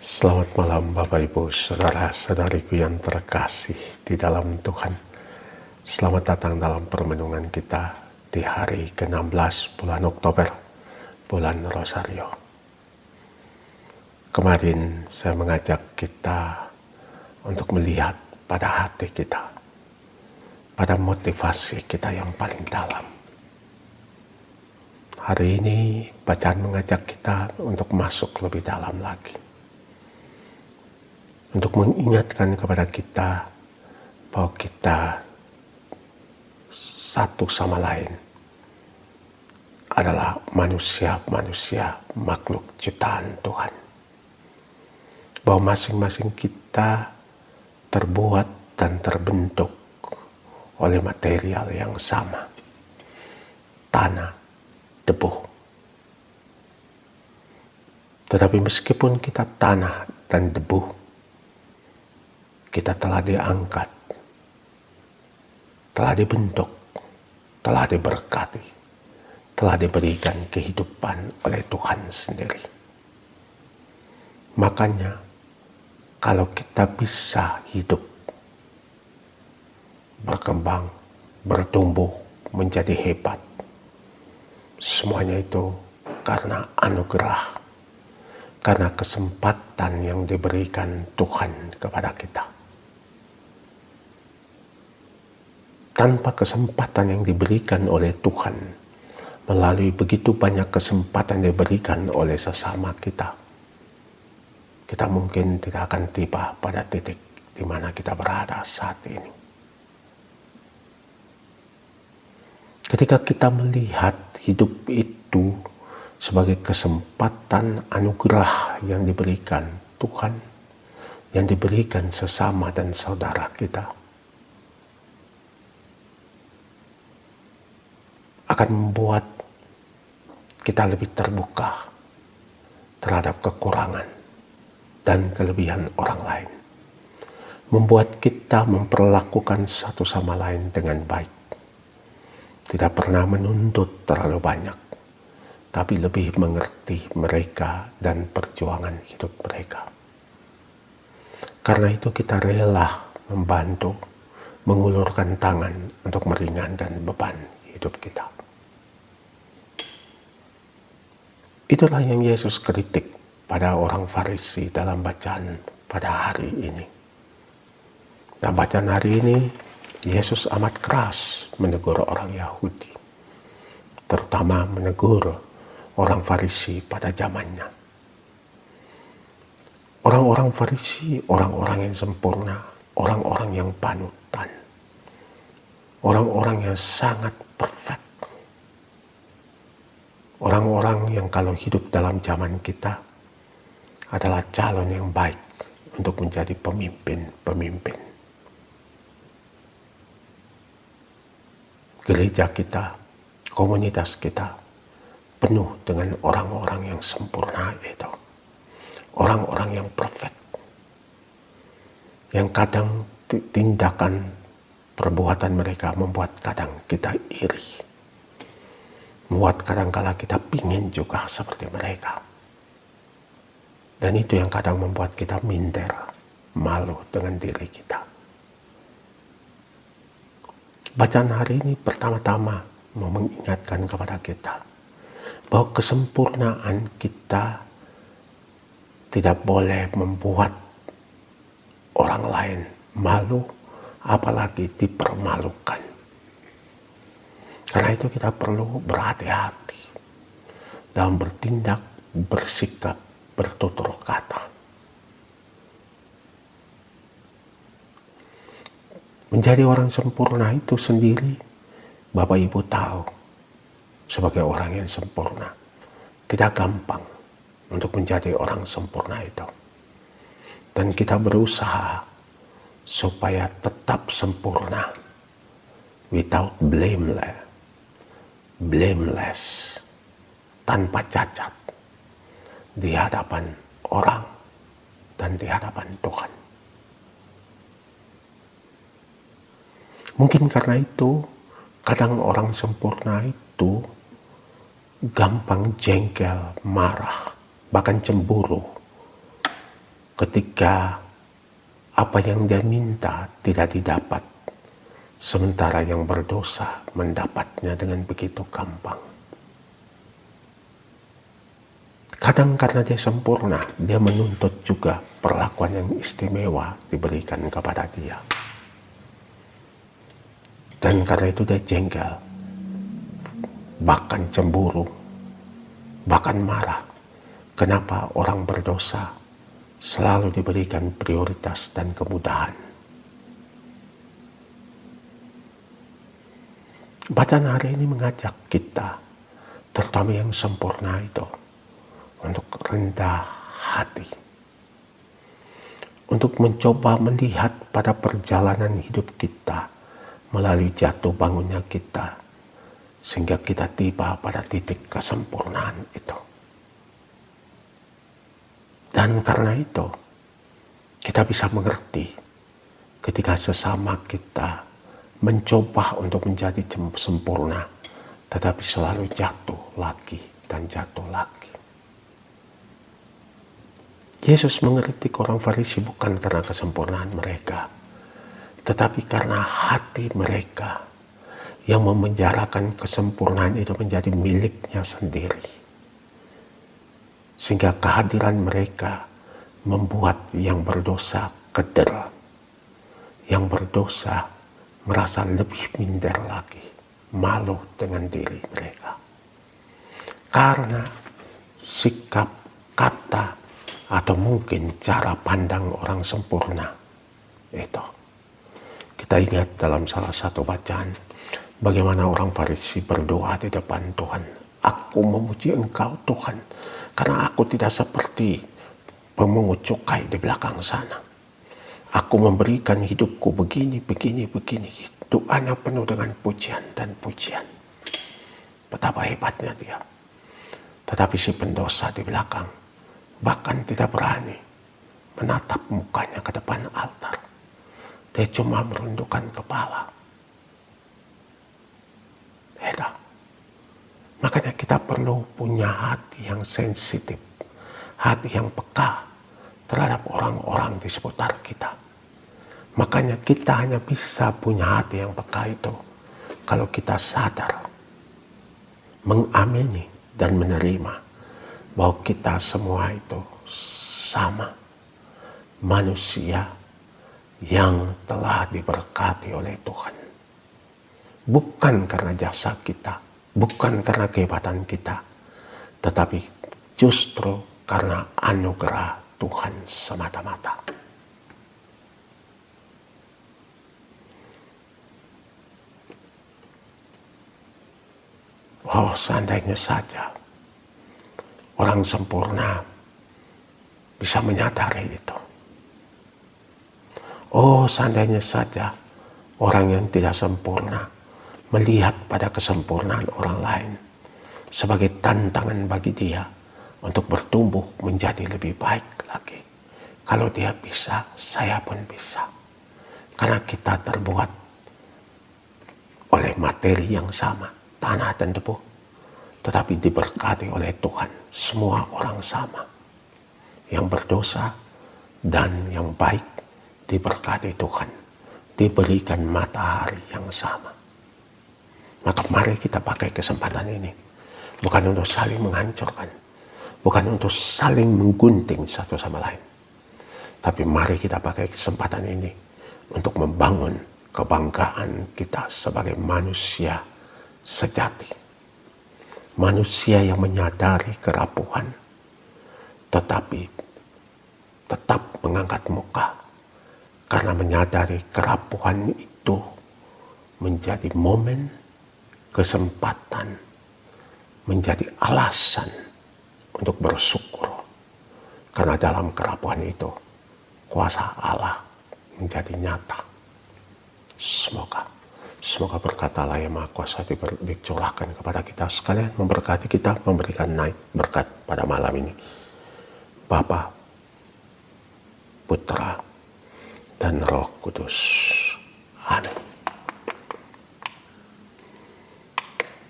Selamat malam Bapak Ibu Saudara-saudariku yang terkasih di dalam Tuhan. Selamat datang dalam permenungan kita di hari ke-16 bulan Oktober, bulan Rosario. Kemarin saya mengajak kita untuk melihat pada hati kita, pada motivasi kita yang paling dalam. Hari ini bacaan mengajak kita untuk masuk lebih dalam lagi. Untuk mengingatkan kepada kita bahwa kita satu sama lain adalah manusia-manusia makhluk ciptaan Tuhan. Bahwa masing-masing kita terbuat dan terbentuk oleh material yang sama. Tanah, debu. Tetapi meskipun kita tanah dan debu, kita telah diangkat, telah dibentuk, telah diberkati, telah diberikan kehidupan oleh Tuhan sendiri. Makanya, kalau kita bisa hidup, berkembang, bertumbuh, menjadi hebat, semuanya itu karena anugerah, karena kesempatan yang diberikan Tuhan kepada kita. Tanpa kesempatan yang diberikan oleh Tuhan, melalui begitu banyak kesempatan yang diberikan oleh sesama kita, kita mungkin tidak akan tiba pada titik di mana kita berada saat ini. Ketika kita melihat hidup itu sebagai kesempatan anugerah yang diberikan Tuhan, yang diberikan sesama dan saudara kita, akan membuat kita lebih terbuka terhadap kekurangan dan kelebihan orang lain. Membuat kita memperlakukan satu sama lain dengan baik. Tidak pernah menuntut terlalu banyak, tapi lebih mengerti mereka dan perjuangan hidup mereka. Karena itu kita rela membantu, mengulurkan tangan untuk meringankan beban hidup kita. Itulah yang Yesus kritik pada orang Farisi dalam bacaan pada hari ini. Dalam bacaan hari ini, Yesus amat keras menegur orang Yahudi, terutama menegur orang Farisi pada zamannya. Orang-orang Farisi, orang-orang yang sempurna, orang-orang yang panutan, orang-orang yang sangat perfect. Orang-orang yang kalau hidup dalam zaman kita adalah calon yang baik untuk menjadi pemimpin-pemimpin. Gereja kita, komunitas kita penuh dengan orang-orang yang sempurna itu. Orang-orang yang perfect. Yang kadang tindakan perbuatan mereka membuat kadang kita iri. Membuat kadang-kala kita pingin juga seperti mereka. Dan itu yang kadang membuat kita minder, malu dengan diri kita. Bacaan hari ini pertama-tama mau mengingatkan kepada kita bahwa kesempurnaan kita tidak boleh membuat orang lain malu, apalagi dipermalukan. Karena itu kita perlu berhati-hati dalam bertindak, bersikap, bertutur kata. Menjadi orang sempurna itu sendiri, Bapak Ibu tahu, sebagai orang yang sempurna, tidak gampang untuk menjadi orang sempurna itu. Dan kita berusaha supaya tetap sempurna, without blameless, tanpa cacat di hadapan orang dan di hadapan Tuhan. Mungkin karena itu kadang orang sempurna itu gampang jengkel, marah, bahkan cemburu ketika apa yang dia minta tidak didapat, sementara yang berdosa mendapatnya dengan begitu gampang. Kadang karena dia sempurna, dia menuntut juga perlakuan yang istimewa diberikan kepada dia. Dan karena itu dia jengkel, bahkan cemburu, bahkan marah. Kenapa orang berdosa selalu diberikan prioritas dan kemudahan? Bacaan hari ini mengajak kita, terutama yang sempurna itu, untuk rendah hati. Untuk mencoba melihat pada perjalanan hidup kita melalui jatuh bangunnya kita, sehingga kita tiba pada titik kesempurnaan itu. Dan karena itu, kita bisa mengerti ketika sesama kita mencoba untuk menjadi sempurna, tetapi selalu jatuh lagi dan jatuh lagi. Yesus mengkritik orang Farisi bukan karena kesempurnaan mereka, tetapi karena hati mereka yang memenjarakan kesempurnaan itu menjadi miliknya sendiri. Sehingga kehadiran mereka membuat yang berdosa keder, yang berdosa merasa lebih minder lagi, malu dengan diri mereka. Karena sikap, kata, atau mungkin cara pandang orang sempurna itu. Kita ingat dalam salah satu bacaan, bagaimana orang Farisi berdoa di depan Tuhan. Aku memuji Engkau Tuhan, karena aku tidak seperti pemungut cukai di belakang sana. Aku memberikan hidupku begini. Doanya penuh dengan pujian dan pujian. Betapa hebatnya dia. Tetapi si pendosa di belakang bahkan tidak berani menatap mukanya ke depan altar. Dia cuma merundukkan kepala. Beda. Makanya kita perlu punya hati yang sensitif, hati yang peka terhadap orang-orang di seputar kita. Makanya kita hanya bisa punya hati yang peka itu kalau kita sadar, mengamini dan menerima bahwa kita semua itu sama manusia yang telah diberkati oleh Tuhan. Bukan karena jasa kita, bukan karena kehebatan kita, tetapi justru karena anugerah Tuhan semata-mata. Oh, seandainya saja orang sempurna bisa menyadari itu. Oh, seandainya saja orang yang tidak sempurna melihat pada kesempurnaan orang lain sebagai tantangan bagi dia untuk bertumbuh menjadi lebih baik lagi. Kalau dia bisa, saya pun bisa. Karena kita terbuat oleh materi yang sama, tanah dan debu, tetapi diberkati oleh Tuhan. Semua orang sama, yang berdosa dan yang baik diberkati Tuhan, diberikan matahari yang sama. Maka mari kita pakai kesempatan ini, bukan untuk saling menghancurkan, bukan untuk saling menggunting satu sama lain, tapi mari kita pakai kesempatan ini untuk membangun kebanggaan kita sebagai manusia sejati. Manusia yang menyadari kerapuhan, tetapi tetap mengangkat muka. Karena menyadari kerapuhan itu menjadi momen, kesempatan, menjadi alasan untuk bersyukur. Karena dalam kerapuhan itu, kuasa Allah menjadi nyata. Semoga berkat Allah yang Maha Kuasa dicurahkan kepada kita sekalian, memberkati kita, memberikan naik berkat pada malam ini. Bapa, Putra, dan Roh Kudus. Amin.